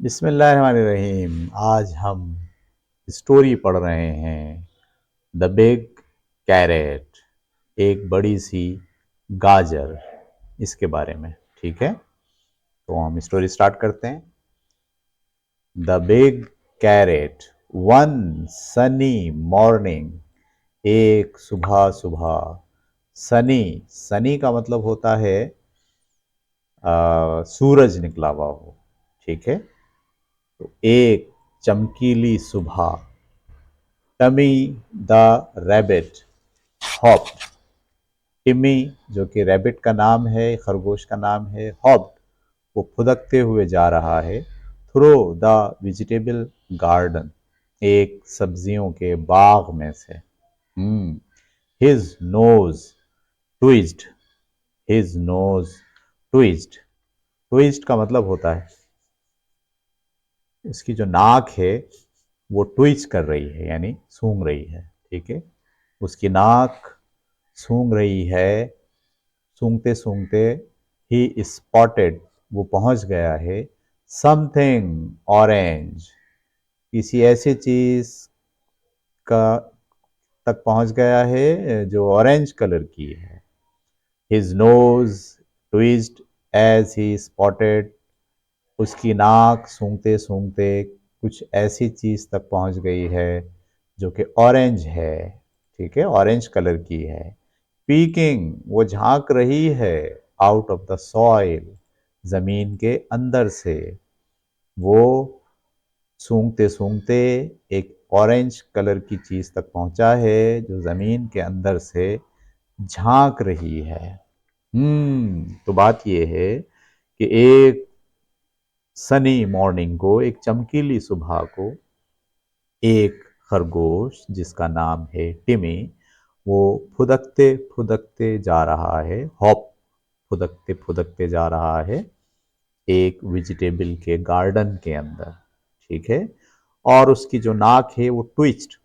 बिस्मिल्लाहिर्रहमानिर्रहीम। आज हम स्टोरी पढ़ रहे हैं द बिग कैरेट, एक बड़ी सी गाजर, इसके बारे में। ठीक है, तो हम स्टोरी स्टार्ट करते हैं। The big carrot. One sunny morning, एक सुबह सुबह। सनी, सनी का मतलब होता है सूरज निकला हुआ हो। ठीक है, तो एक चमकीली सुबह। Timmy the rabbit hopped. Timmy, जो कि रैबिट का नाम है, खरगोश का नाम है, हॉप्ड, वो फुदकते हुए जा रहा है थ्रू द वेजिटेबल गार्डन, एक सब्जियों के बाग में से। His nose twisted. His nose twisted. Twist का मतलब होता है उसकी जो नाक है वो ट्विच कर रही है, यानी सूंघ रही है। ठीक है, उसकी नाक सूंघ रही है। सूंघते सूंघते ही स्पॉटेड, वो पहुंच गया है, समथिंग ऑरेंज, किसी ऐसी चीज का तक पहुंच गया है जो ऑरेंज कलर की है। His nose twisted as he spotted. उसकी नाक सूंघते सूंघते कुछ ऐसी चीज तक पहुंच गई है जो कि ऑरेंज है। ठीक है, ऑरेंज कलर की है। पीकिंग, वो झांक रही है, आउट ऑफ द सॉइल, जमीन के अंदर से। वो सूंघते सूंघते एक ऑरेंज कलर की चीज तक पहुंचा है जो जमीन के अंदर से झांक रही है। तो बात यह है कि एक सनी मॉर्निंग को, एक चमकीली सुबह को, एक खरगोश जिसका नाम है टिमी, वो फुदकते फुदकते जा रहा है, हॉप, फुदकते फुदकते जा रहा है एक वेजिटेबल के गार्डन के अंदर। ठीक है, और उसकी जो नाक है वो ट्विस्ट,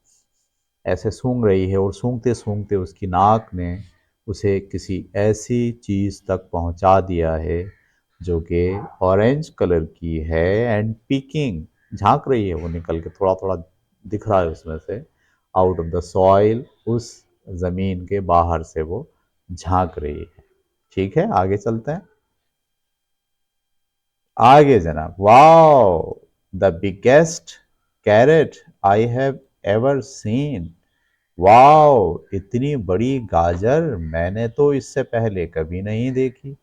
ऐसे सूंघ रही है, और सूंघते सूंघते उसकी नाक ने उसे किसी ऐसी चीज तक पहुंचा दिया है जो कि ऑरेंज कलर की है। एंड पीकिंग, झांक रही है वो निकल के, थोड़ा थोड़ा दिख रहा है उसमें से, आउट ऑफ द सॉइल, उस जमीन के बाहर से वो झांक रही है। ठीक है, आगे चलते हैं। आगे जनाब, wow, the biggest carrot I have ever seen. Wow, इतनी बड़ी गाजर मैंने तो इससे पहले कभी नहीं देखी।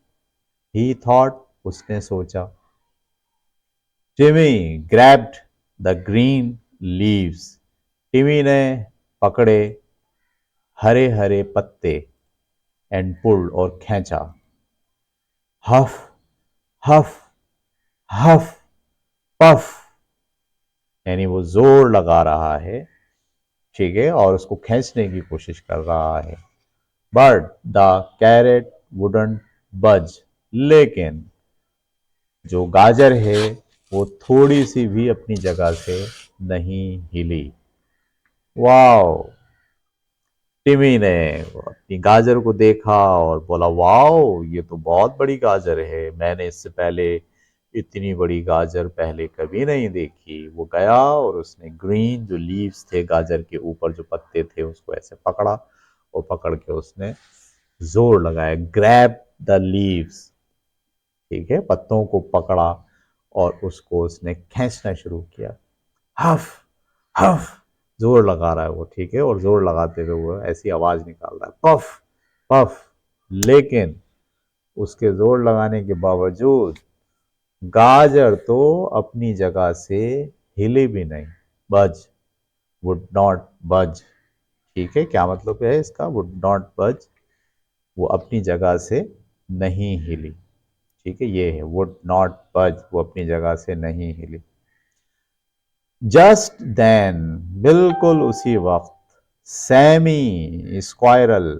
ही थॉट, उसने सोचा। टिमी ग्रैब्ड द ग्रीन लीव्स। टिमी ने पकड़े हरे हरे पत्ते, एंड पुल्ड, और खींचा। हफ हफ हफ पफ, यानी वो जोर लगा रहा है। ठीक है, और उसको खींचने की कोशिश कर रहा है। बट द कैरेट वुडंट बज। लेकिन जो गाजर है वो थोड़ी सी भी अपनी जगह से नहीं हिली। वाओ, टिमी ने अपनी गाजर को देखा और बोला, वाओ, ये तो बहुत बड़ी गाजर है, मैंने इससे पहले इतनी बड़ी गाजर पहले कभी नहीं देखी। वो गया और उसने ग्रीन जो लीव्स थे गाजर के ऊपर, जो पत्ते थे, उसको ऐसे पकड़ा, और पकड़ के उसने जोर लगाया, ग्रैब द लीव्स। ठीक है, पत्तों को पकड़ा और उसको उसने खींचना शुरू किया। हफ हफ, जोर लगा रहा है वो। ठीक है, और जोर लगाते हुए वो ऐसी आवाज निकाल रहा है, पफ पफ। लेकिन उसके जोर लगाने के बावजूद गाजर तो अपनी जगह से हिले भी नहीं। बज, वुड नॉट बज। ठीक है, क्या मतलब है इसका, वुड नॉट बज, वो अपनी जगह से नहीं हिली। ठीक है, ये है वुड नॉट बज, वो अपनी जगह से नहीं हिली। जस्ट देन, बिल्कुल उसी वक्त, सैमी स्क्वायरल,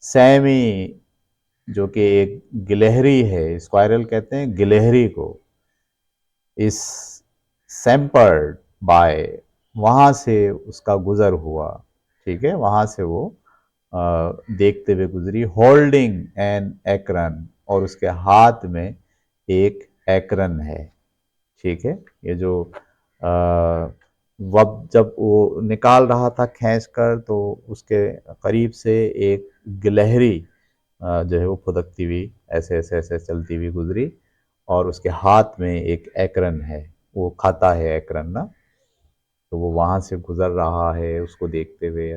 सैमी जो कि एक गिलहरी है, स्क्वायरल कहते हैं गिलहरी को, इस सैम्पर्ड बाय, वहां से उसका गुजर हुआ। ठीक है, वहां से वो देखते हुए गुजरी, होल्डिंग एन एकरन, और उसके हाथ में एक एकरन है। ठीक है। ये जो आ, वब जब वो निकाल रहा था खींच कर, तो उसके करीब से एक गिलहरी जो है वो फुदकती हुई ऐसे ऐसे ऐसे चलती हुई गुजरी, और उसके हाथ में एक एकरन है, वो खाता है एकरन ना। तो वो वहां से गुजर रहा है उसको देखते हुए।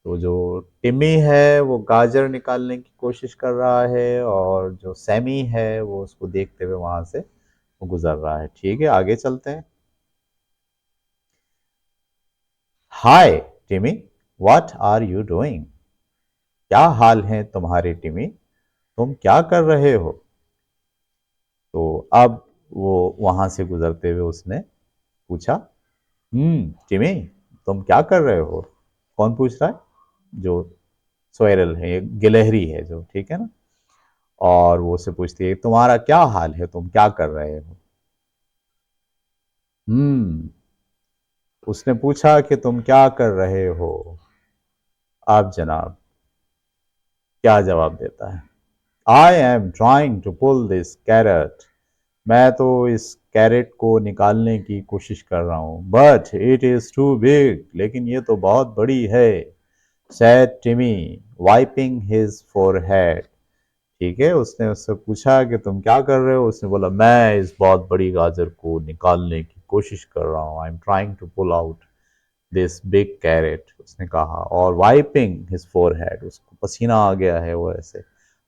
तो जो टिमी है वो गाजर निकालने की कोशिश कर रहा है, और जो सैमी है वो उसको देखते हुए वहां से वो गुजर रहा है। ठीक है, आगे चलते हैं। हाय टिमी, व्हाट आर यू डूइंग? क्या हाल है तुम्हारे टिमी, तुम क्या कर रहे हो? तो अब वो वहां से गुजरते हुए उसने पूछा, टिमी, तुम क्या कर रहे हो? कौन पूछ रहा है? जो सोयरल है, ये गिलहरी है जो, ठीक है ना। और वो उससे पूछती है, तुम्हारा क्या हाल है, तुम क्या कर रहे हो? हम्म उसने पूछा कि तुम क्या कर रहे हो। आप जनाब क्या जवाब देता है? I am trying to pull this carrot. मैं तो इस कैरेट को निकालने की कोशिश कर रहा हूँ, but it is too big, लेकिन ये तो बहुत बड़ी है। सैड टिमी, वाइपिंग हिज फोरहेड। ठीक है, उसने उससे पूछा कि तुम क्या कर रहे हो। उसने बोला, मैं इस बहुत बड़ी गाजर को निकालने की कोशिश कर रहा हूँ। I am trying to pull out this big carrot, उसने कहा। और वाइपिंग हिज फोरहेड, उसको पसीना आ गया है, वो ऐसे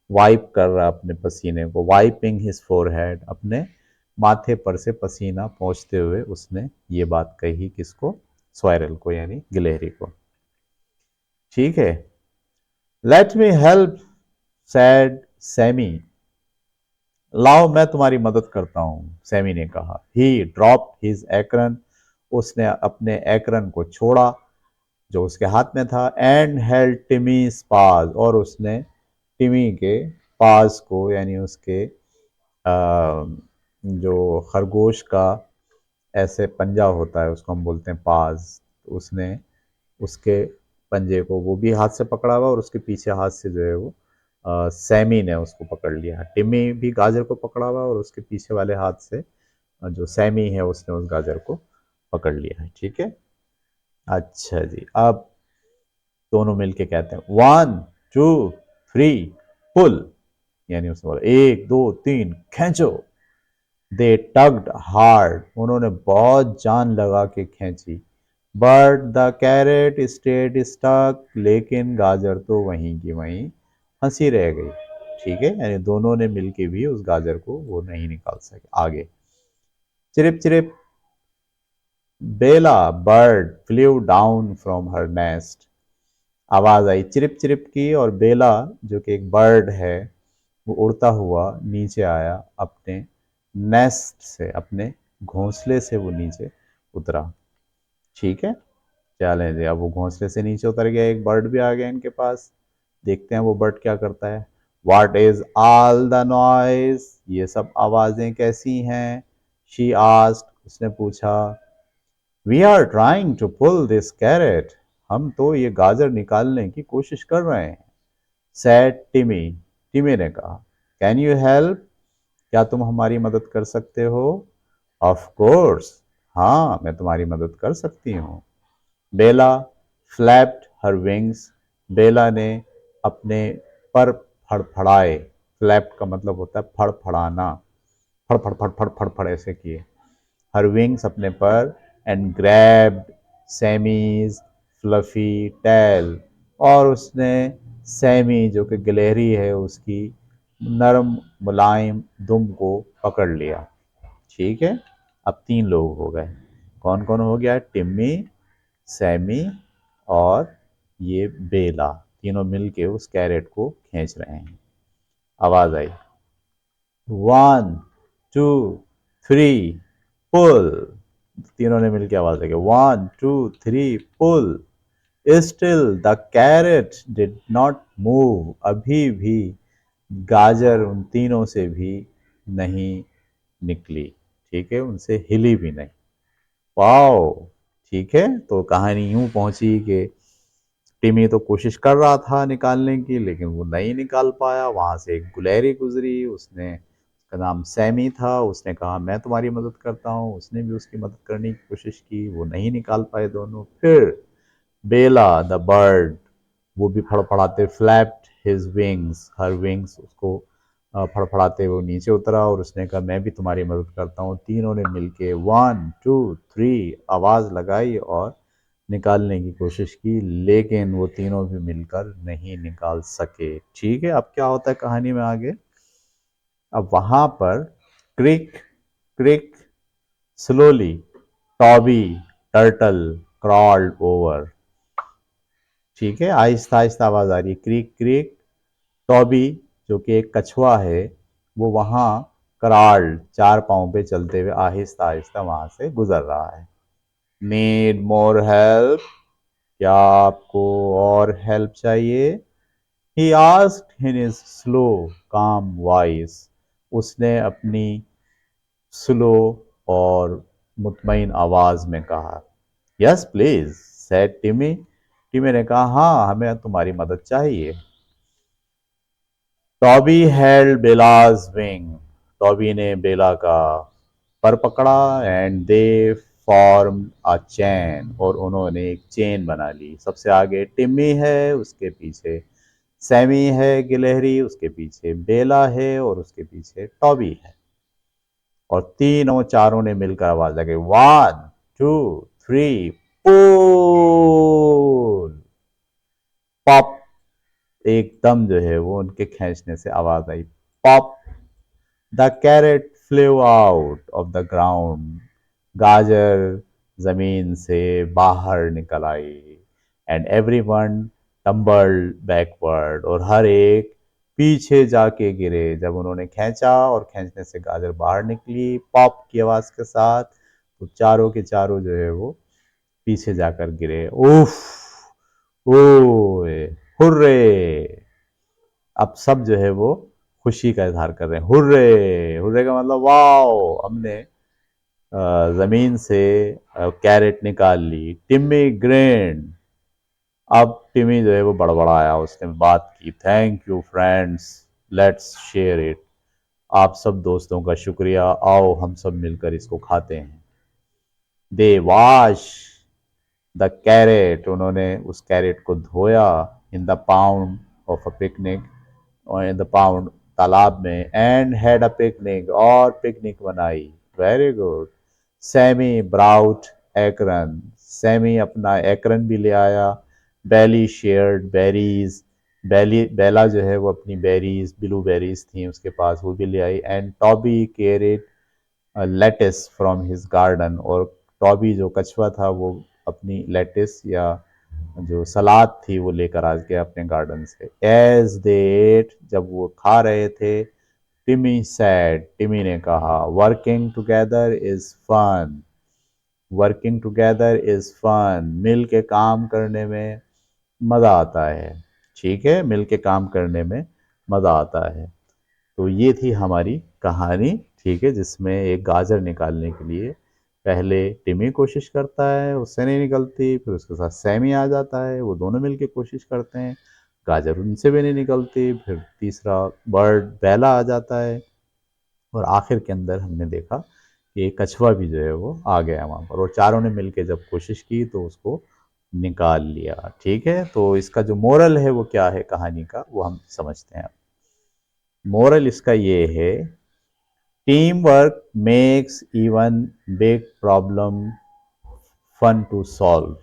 वाइप कर रहा है अपने पसीने को। वाइपिंग हिज फोरहेड, अपने माथे पर से पसीना पोंछते हुए उसने ये बात कही, किसको? स्वाइरल को, यानी गिलहरी को। ठीक है। Let me help, said Sammy. लाओ मैं तुम्हारी मदद करता हूँ, सैमी ने कहा। ही ड्रॉप हिज एकरन, उसने अपने एकरन को छोड़ा जो उसके हाथ में था, एंड हेल्ड टिमी पास, और उसने टिमी के पास को, यानी उसके जो खरगोश का ऐसे पंजा होता है उसको हम बोलते हैं पास, तो उसने उसके पंजे को वो भी हाथ से पकड़ा हुआ, और उसके पीछे हाथ से जो है वो सैमी ने उसको पकड़ लिया। टिमी भी गाजर को पकड़ा हुआ, और उसके पीछे वाले हाथ से जो सैमी है उसने उस गाजर को पकड़ लिया है। ठीक है। अच्छा जी, अब दोनों मिलके कहते हैं, 1 2 3 पुल, यानी उसने बोला 1 2 3 खींचो। दे टग्ड हार्ड, उन्होंने बहुत जान लगा के खींची। But the carrot stayed stuck, लेकिन गाजर तो वहीं की वहीं फंसी रह गई। ठीक है, यानी दोनों ने मिलके भी उस गाजर को वो नहीं निकाल सके आगे। Chirp chirp, Bella bird flew down from her nest. आवाज आई चिरिप चिरिप की, और बेला जो कि एक बर्ड है वो उड़ता हुआ नीचे आया, अपने नेस्ट से, अपने घोंसले से वो नीचे उतरा। ठीक है, चलें जी, अब वो घोंसले से नीचे उतर गया, एक बर्ड भी आ गया इनके पास। देखते हैं वो बर्ड क्या करता है। What is all the noise? ये सब आवाजें कैसी हैं? She asked, उसने पूछा। We are trying to pull this carrot. हम तो ये गाजर निकालने की कोशिश कर रहे हैं। Said Timmy, टिमी ने कहा। Can you help? क्या तुम हमारी मदद कर सकते हो? Of course, हाँ मैं तुम्हारी मदद कर सकती हूँ। बेला फ्लैप्ड हर विंग्स, बेला ने अपने पर फड़फड़ाए। फ्लैप्ड का मतलब होता है फड़फड़ाना, फड़फड़ फड़फड़ फड़फड़ ऐसे किए। हर विंग्स, अपने पर, एंड ग्रैब्ड सैमीज फ्लफी टेल, और उसने सैमी जो कि गिलहरी है उसकी नरम मुलायम दुम को पकड़ लिया। ठीक है, अब 3 लोग हो गए। कौन कौन हो गया? टिम्मी, सैमी, और ये बेला, तीनों मिलके उस कैरेट को खींच रहे हैं। आवाज आई, 1 2 3 पुल। तीनों ने मिलकर आवाज लगी, 1 2 3 pull. Still the carrot did not move, अभी भी गाजर उन तीनों से भी नहीं निकली। ठीक है, उनसे हिली भी नहीं। वाओ। ठीक है, तो कहानी यूं पहुंची कि टिमी तो कोशिश कर रहा था निकालने की, लेकिन वो नहीं निकाल पाया। वहां से एक गुलहरी गुजरी, उसने का नाम सैमी था, उसने कहा मैं तुम्हारी मदद करता हूँ, उसने भी उसकी मदद करने की कोशिश की, वो नहीं निकाल पाए दोनों। फिर बेला द बर्ड, वो भी फड़फड़ाते flapped his wings, her wings, उसको फड़फड़ाते वो नीचे उतरा और उसने कहा मैं भी तुम्हारी मदद करता हूँ। तीनों ने मिलके 1 2 3 आवाज़ लगाई और निकालने की कोशिश की, लेकिन वो तीनों भी मिलकर नहीं निकाल सके। ठीक है, अब क्या होता है कहानी में आगे। अब वहां पर creak creak slowly Toby turtle crawled over. ठीक है, आहिस्ता आहिस्ता आवाज आ रही है, क्रिक क्रिक। टॉबी जो कि एक कछुआ है, वो वहां कराल्ड चार पांव पे चलते हुए आहिस्ता आहिस्ता वहां से गुजर रहा है। नीड मोर हेल्प, क्या आपको और हेल्प चाहिए? He asked in his slow काम वॉइस, उसने अपनी स्लो और मुतमईन आवाज में कहा। यस प्लीज सेड टिमी, टिमी ने कहा हाँ हमें तुम्हारी मदद चाहिए। Toby held BelAZ wing, Toby ने बेला का पर पकड़ा एंड दे फॉर्म अ चैन, और उन्होंने एक चेन बना ली। सबसे आगे टिम्मी है, उसके पीछे सैमी है गिलहरी, उसके पीछे बेला है और उसके पीछे टॉबी है। और तीनों चारों ने मिलकर आवाज लगाई 1 2 3 पुल। पॉप, एकदम जो है वो उनके खींचने से आवाज आई, pop. The carrot flew out of the ground, गाजर जमीन से बाहर निकल आई। And everyone tumbled backward, और हर एक पीछे जाके गिरे। जब उन्होंने खींचा और खींचने से गाजर बाहर निकली पॉप की आवाज के साथ, तो चारों के चारों जो है वो पीछे जाकर गिरे। उफ, ओए, हुर्रे। अब सब जो है वो खुशी का इजहार कर रहे हैं। हुर्रे, हुर्रे का मतलब वाओ, हमने जमीन से कैरेट निकाल ली। टिम्मी ग्रैंड, अब टिमी जो है वो बड़बड़ाया, उसने बात की, thank you friends, let's share it, आप सब दोस्तों का शुक्रिया, आओ हम सब मिलकर इसको खाते हैं। दे वॉश द कैरेट, उन्होंने उस कैरेट को धोया, in the pond of a picnic, और इन द पाउंड तालाब में, एंड हैड अ पिकनिक, और पिकनिक बनाई। Very good. Sammy brought acorn, Sammy अपना एकरन भी ले आया। बैली शेयर्ड बेरीज, बैली बेला जो है वो अपनी बेरीज ब्लू बेरीज थी उसके पास, वो भी ले आई। And Toby carrot lettuce from his garden, और टॉबी जो कछुआ था वो अपनी लेटिस या जो सलाद थी वो लेकर आ गया अपने गार्डन से। एज दे एट, जब वो खा रहे थे, टिमी सैड, टिमी ने कहा, working together is fun, working together is fun, मिल के काम करने में मज़ा आता है। ठीक है, मिल के काम करने में मज़ा आता है। तो ये थी हमारी कहानी, ठीक है, जिसमें एक गाजर निकालने के लिए पहले टिमी कोशिश करता है, उससे नहीं निकलती, फिर उसके साथ सैमी आ जाता है, वो दोनों मिलके कोशिश करते हैं, गाजर उनसे भी नहीं निकलती, फिर तीसरा बर्ड बेला आ जाता है, और आखिर के अंदर हमने देखा कि एक कछुआ भी जो है वो आ गया वहाँ पर, और चारों ने मिलके जब कोशिश की तो उसको निकाल लिया। ठीक है, तो इसका जो मोरल है वो क्या है कहानी का, वो हम समझते हैं। मोरल इसका ये है, team work makes even big problem fun to solve,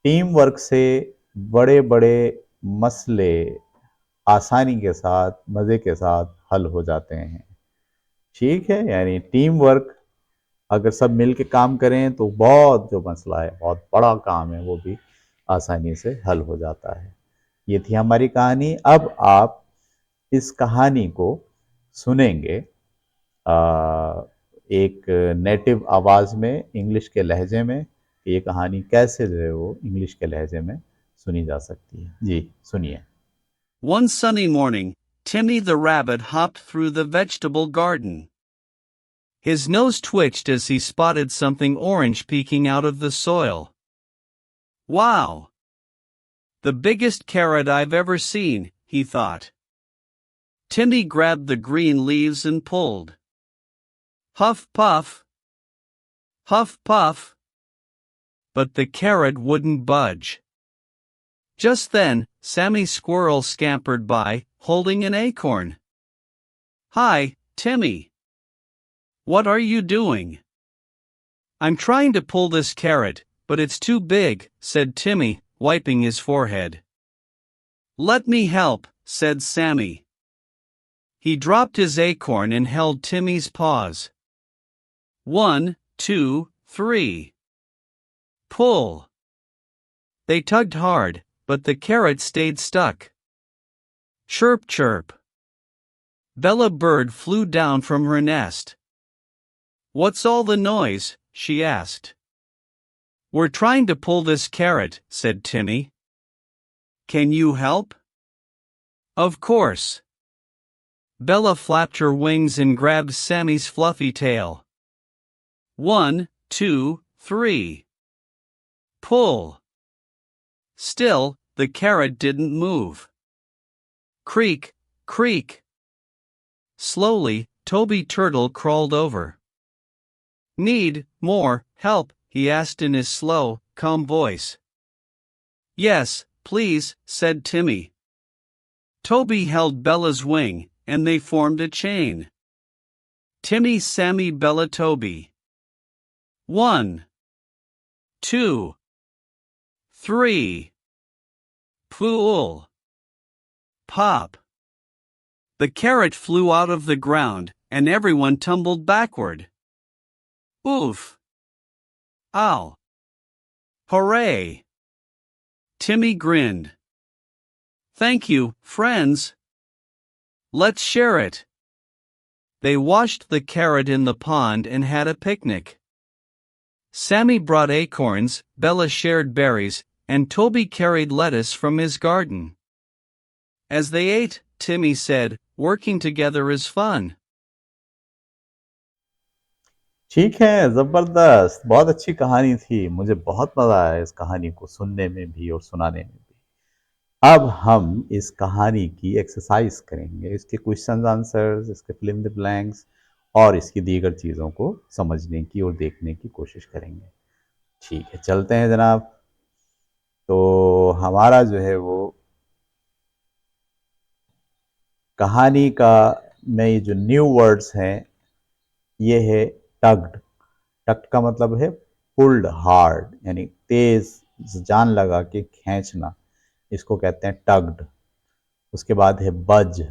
team work से बड़े बड़े मसले आसानी के साथ मज़े के साथ हल हो जाते हैं। ठीक है, यानी टीम वर्क अगर सब मिल के काम करें तो बहुत जो मसला है, बहुत बड़ा काम है, वो भी आसानी से हल हो जाता है। ये थी हमारी कहानी। अब आप इस कहानी को सुनेंगे एक नेटिव आवाज़ में, इंग्लिश के लहजे में, कि ये कहानी कैसे जो है वो इंग्लिश के लहजे में सुनी जा सकती है। जी सुनिए। One sunny morning, Timmy the rabbit hopped through the vegetable garden. His nose twitched as he spotted something orange peeking out of the soil. Wow! The biggest carrot I've ever seen, he thought. Timmy grabbed the green leaves and pulled. Huff puff, huff puff. But the carrot wouldn't budge. Just then, Sammy Squirrel scampered by, holding an acorn. Hi, Timmy. What are you doing? I'm trying to pull this carrot, but it's too big, said Timmy, wiping his forehead. Let me help, said Sammy. He dropped his acorn and held Timmy's paws. 1, 2, 3. Pull. They tugged hard, but the carrot stayed stuck. Chirp chirp. Bella Bird flew down from her nest. What's all the noise? She asked. We're trying to pull this carrot, said Timmy. Can you help? Of course. Bella flapped her wings and grabbed Sammy's fluffy tail. 1, 2, 3. Pull. Still, the carrot didn't move. Creak, creak. Slowly, Toby Turtle crawled over. Need more help? He asked in his slow, calm voice. Yes, please, said Timmy. Toby held Bella's wing, and they formed a chain. Timmy, Sammy, Bella, Toby. 1, 2, 3. Pull. Pop. The carrot flew out of the ground, and everyone tumbled backward. Oof. Ow. Hooray. Timmy grinned. Thank you, friends. Let's share it. They washed the carrot in the pond and had a picnic. Sammy brought acorns, Bella shared berries, and Toby carried lettuce from his garden. As they ate, Timmy said, working together is fun. ठीक है, जबरदस्त, बहुत अच्छी कहानी थी। मुझे बहुत मजा आया इस कहानी को सुनने में भी और सुनाने में भी। अब हम इस कहानी की एक्सरसाइज करेंगे, इसके क्वेश्चंस आंसर्स, इसके फिल इन द ब्लैंक्स और इसकी दीगर चीज़ों को समझने की और देखने की कोशिश करेंगे। ठीक है, चलते हैं जनाब। तो हमारा जो है वो कहानी का में ये जो न्यू वर्ड्स हैं ये है टग्ड। टग्ड का मतलब है पुल्ड हार्ड, यानी तेज जान लगा के खींचना, इसको कहते हैं टग्ड। उसके बाद है बज,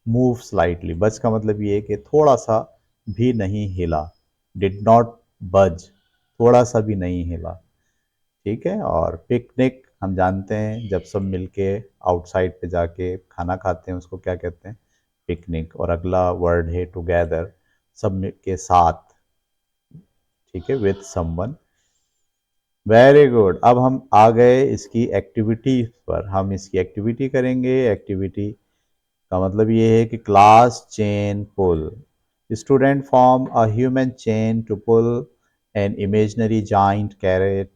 मूव स्लाइटली। बज का मतलब ये है कि थोड़ा सा भी नहीं हिला, डिड नॉट बज, थोड़ा सा भी नहीं हिला। ठीक है। और पिकनिक हम जानते हैं, जब सब मिलके आउटसाइड पे जाके खाना खाते हैं उसको क्या कहते हैं, पिकनिक। और अगला वर्ड है टुगेदर, सब के साथ। ठीक है, विथ समवन। Very good. अब हम आ गए इसकी एक्टिविटी पर। हम इसकी एक्टिविटी करेंगे। एक्टिविटी का मतलब ये है कि class chain pull. Student form a human chain to pull an imaginary giant carrot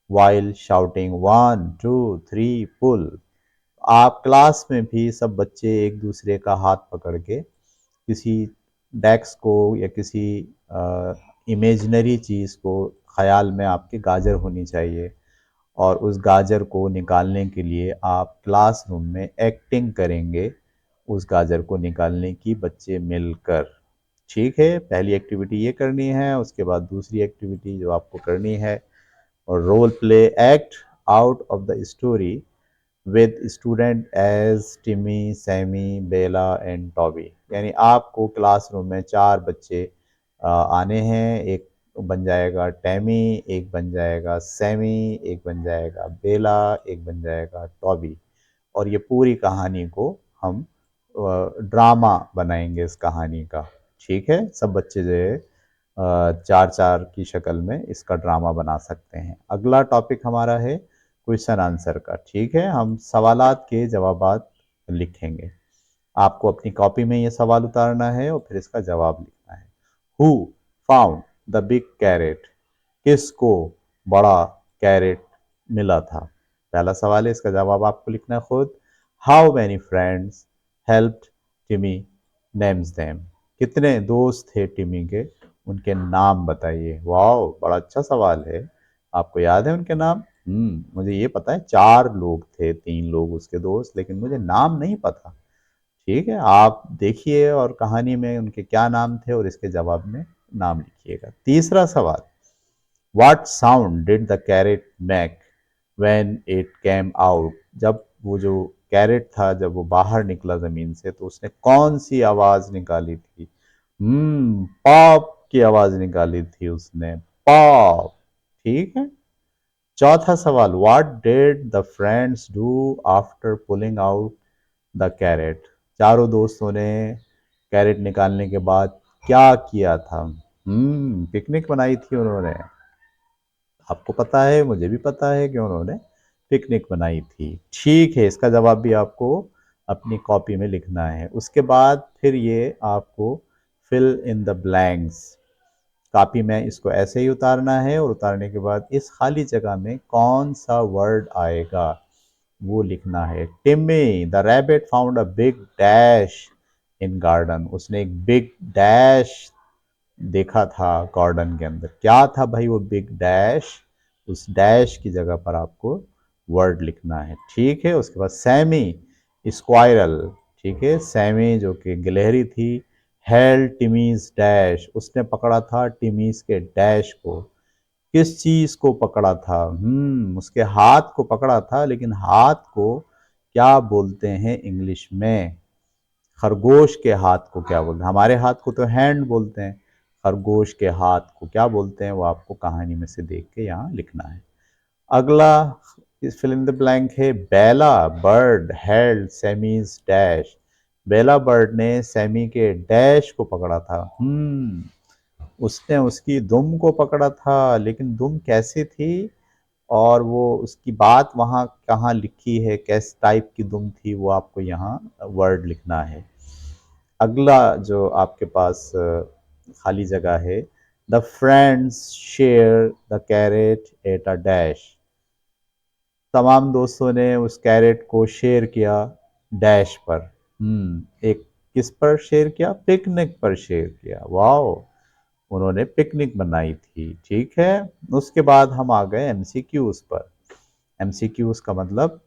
while shouting 1 2 3 pull। आप क्लास में भी सब बच्चे एक दूसरे का हाथ पकड़ के किसी डेस्क को या किसी इमेजिनरी चीज़ को, ख्याल में आपके गाजर होनी चाहिए, और उस गाजर को निकालने के लिए आप क्लासरूम में एक्टिंग करेंगे उस गाजर को निकालने की, बच्चे मिलकर। ठीक है, पहली एक्टिविटी ये करनी है। उसके बाद दूसरी एक्टिविटी जो आपको करनी है, और role play, act out of the story with student as Timmy, Sammy, Bella and Toby. यानी आपको क्लासरूम में 4 बच्चे आने हैं। एक बन जाएगा टैमी, एक बन जाएगा सैमी, एक बन जाएगा बेला, एक बन जाएगा टॉबी। और ये पूरी कहानी को हम ड्रामा बनाएंगे इस कहानी का। ठीक है, सब बच्चे जो है 4-4 की शक्ल में इसका ड्रामा बना सकते हैं। अगला टॉपिक हमारा है क्वेश्चन आंसर का। ठीक है, हम सवालात के जवाबात लिखेंगे। आपको अपनी कॉपी में ये सवाल उतारना है और फिर इसका जवाब लिखना है। Who found the big carrot, किसको बड़ा कैरेट मिला था। पहला सवाल है, इसका जवाब आपको लिखना है खुद। हाउ मैनी फ्रेंड्स हेल्प्ड टिमी नेम्स देम। कितने दोस्त थे टिमी के, उनके नाम बताइए। वाह, बड़ा अच्छा सवाल है। आपको याद है उनके नाम? मुझे ये पता है 4 लोग थे, 3 लोग उसके दोस्त, लेकिन मुझे नाम नहीं पता। ठीक है, आप देखिए और कहानी में उनके क्या नाम थे और इसके जवाब में नाम लिखिएगा। तीसरा सवाल, what sound did the carat make when it came out? जब वो जो कैरेट था, जब वो बाहर निकला जमीन से, तो उसने कौन सी आवाज निकाली थी? पॉप की आवाज निकाली थी उसने, पॉप। ठीक है। चौथा सवाल, what did the friends do after pulling out the carat? चारों दोस्तों ने कैरेट निकालने के बाद क्या किया था? पिकनिक बनाई थी उन्होंने। आपको पता है, मुझे भी पता है कि उन्होंने पिकनिक बनाई थी। ठीक है, इसका जवाब भी आपको अपनी कॉपी में लिखना है। उसके बाद फिर ये आपको fill in the blanks, copy में इसको ऐसे ही उतारना है और उतारने के बाद इस खाली जगह में कौन सा वर्ड आएगा वो लिखना है। Timmy the rabbit found a big dash in garden. उसने एक बिग डैश देखा था गार्डन के अंदर। क्या था भाई वो बिग डैश? उस डैश की जगह पर आपको वर्ड लिखना है। ठीक है। उसके बाद सैमी स्क्वायरल, ठीक है, सैमी जो कि गिलहरी थी, हेल टिमीज डैश, उसने पकड़ा था टिमीज के डैश को। किस चीज को पकड़ा था? उसके हाथ को पकड़ा था, लेकिन हाथ को क्या बोलते हैं इंग्लिश में? खरगोश के हाथ को क्या बोलते हैं? हमारे हाथ को तो हैंड बोलते हैं, खरगोश के हाथ को क्या बोलते हैं वो आपको कहानी में से देख के यहाँ लिखना है। अगला इस फिल इन द ब्लैंक है, बेला बर्ड हेल्ड सेमीज डैश। बेला बर्ड ने सेमी के डैश को पकड़ा था। उसने उसकी दुम को पकड़ा था, लेकिन दुम कैसी थी और वो उसकी बात वहाँ कहाँ लिखी है, किस टाइप की दुम थी, वो आपको यहाँ वर्ड लिखना है। अगला जो आपके पास खाली जगह है, the friends share the carat at a dash. तमाम दोस्तों ने उस कैरेट को शेयर किया डैश पर। एक किस पर शेयर किया? पिकनिक पर शेयर किया। वाओ, उन्होंने पिकनिक बनाई थी। ठीक है। उसके बाद हम आ गए एमसीक्यूज पर। एमसीक्यूज का मतलब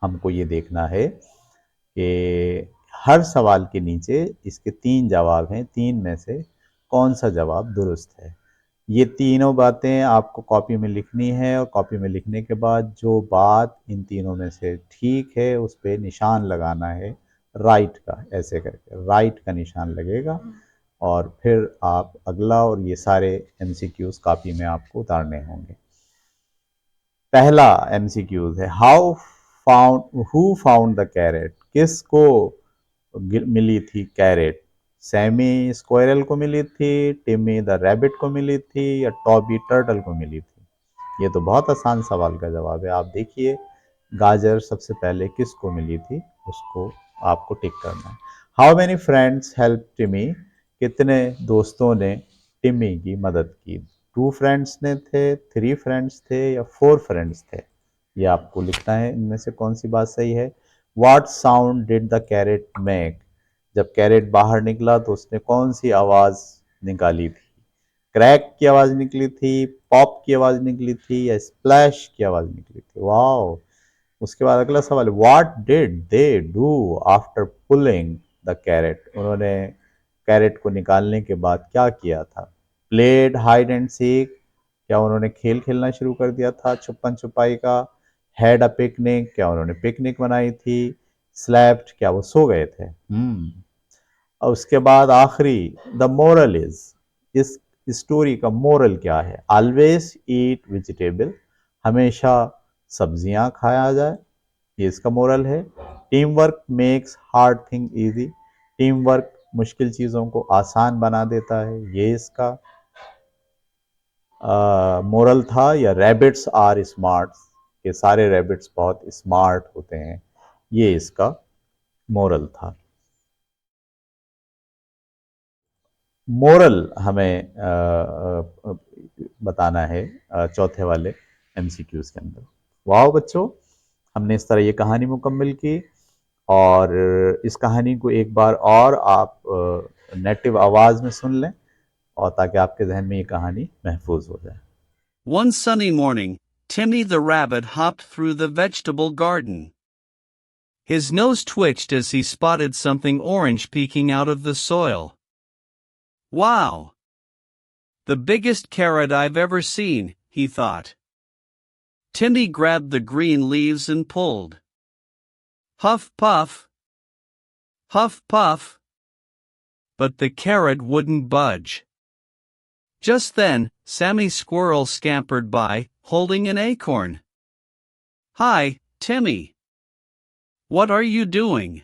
हमको ये देखना है कि हर सवाल के नीचे इसके 3 जवाब हैं, 3 में से कौन सा जवाब दुरुस्त है। ये तीनों बातें आपको कॉपी में लिखनी है और कॉपी में लिखने के बाद जो बात इन तीनों में से ठीक है उस पर निशान लगाना है, राइट का, ऐसे करके राइट का निशान लगेगा। और फिर आप अगला और ये सारे एमसीक्यूज कॉपी में आपको उतारने होंगे। पहला एमसीक्यूज है, how found who found the carat? किसको मिली थी कैरेट? सैमी स्क्वायरल को मिली थी, टिमी द रैबिट को मिली थी, या टॉबी टर्टल को मिली थी? ये तो बहुत आसान सवाल का जवाब है। आप देखिए, गाजर सबसे पहले किसको मिली थी, उसको आपको टिक करना है। हाउ मेनी फ्रेंड्स हेल्प टिमी? कितने दोस्तों ने टिमी की मदद की? 2 फ्रेंड्स ने थे, 3 फ्रेंड्स थे, या 4 फ्रेंड्स थे? ये आपको लिखना है, इनमें से कौन सी बात सही है। What sound did the carat make? जब कैरेट बाहर निकला तो उसने कौन सी आवाज निकाली थी? क्रैक की आवाज निकली थी, पॉप की आवाज निकली थी, या स्प्लैश की आवाज निकली थी? वाओ। उसके बाद अगला सवाल, what did they do after pulling the carat? उन्होंने कैरेट को निकालने के बाद क्या किया था? प्लेड हाइड एंड सीक, क्या उन्होंने खेल खेलना शुरू कर दिया था छुपन छुपाई का? हैड अ पिकनिक, क्या उन्होंने पिकनिक बनाई थी? स्लैप्ड, क्या वो सो गए थे? और उसके बाद आखिरी, द मोरल इज, इस स्टोरी का मोरल क्या है? ऑलवेज ईट वेजिटेबल, हमेशा सब्जियां खाया जाए, ये इसका मोरल है। Team work makes hard thing easy, team work मुश्किल चीज़ों को आसान बना देता है, ये इसका मोरल था। या रैबिट्स आर स्मार्ट, ये सारे रैबिट्स बहुत स्मार्ट होते हैं, ये इसका मोरल था। मोरल हमें बताना है चौथे वाले एमसीक्यूज के अंदर। वाह बच्चों, हमने इस तरह ये कहानी मुकम्मल की। और इस कहानी को एक बार और आप नेटिव आवाज में सुन लें और ताकि आपके जहन में ये कहानी महफूज हो जाए। One sunny morning, Timmy the rabbit hopped through the vegetable garden. His nose twitched as he spotted something orange peeking out of the soil. Wow! The biggest carrot I've ever seen, he thought. Timmy grabbed the green leaves and pulled. Huff puff! Huff puff! But the carrot wouldn't budge. Just then, Sammy Squirrel scampered by, holding an acorn. Hi, Timmy. What are you doing?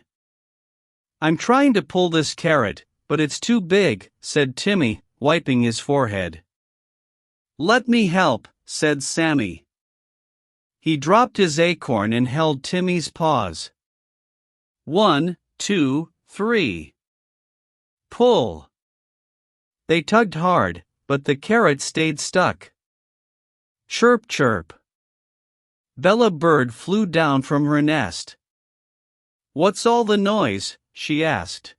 I'm trying to pull this carrot, but it's too big, said Timmy, wiping his forehead. Let me help, said Sammy. He dropped his acorn and held Timmy's paws. 1, 2, 3. Pull. They tugged hard, but the carrot stayed stuck. Chirp chirp. Bella Bird flew down from her nest. What's all the noise? She asked.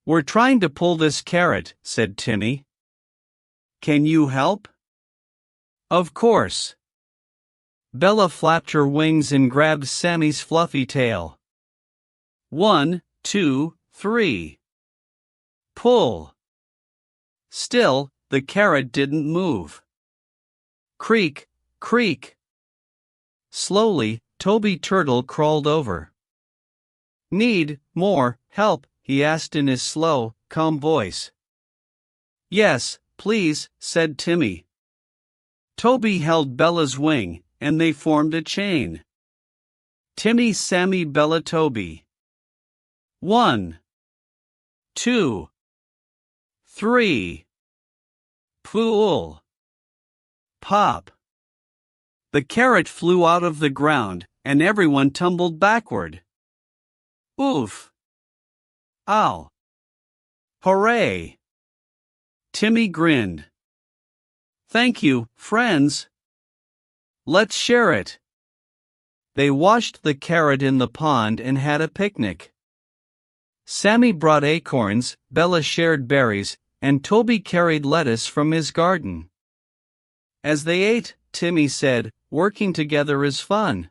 We're trying to pull this carrot, said Timmy. Can you help? Of course. Bella flapped her wings and grabbed Sammy's fluffy tail. 1, 2, 3. Pull. Still, the carrot didn't move. Creak, creak. Slowly, Toby Turtle crawled over. Need more help? He asked in his slow, calm voice. Yes, please, said Timmy. Toby held Bella's wing, and they formed a chain. Timmy, Sammy, Bella, Toby. 1, 2, 3. Pull. Pop. The carrot flew out of the ground, and everyone tumbled backward. Oof. Ow. Hooray. Timmy grinned. Thank you, friends. Let's share it. They washed the carrot in the pond and had a picnic. Sammy brought acorns, Bella shared berries, and Toby carried lettuce from his garden. As they ate, Timmy said, working together is fun.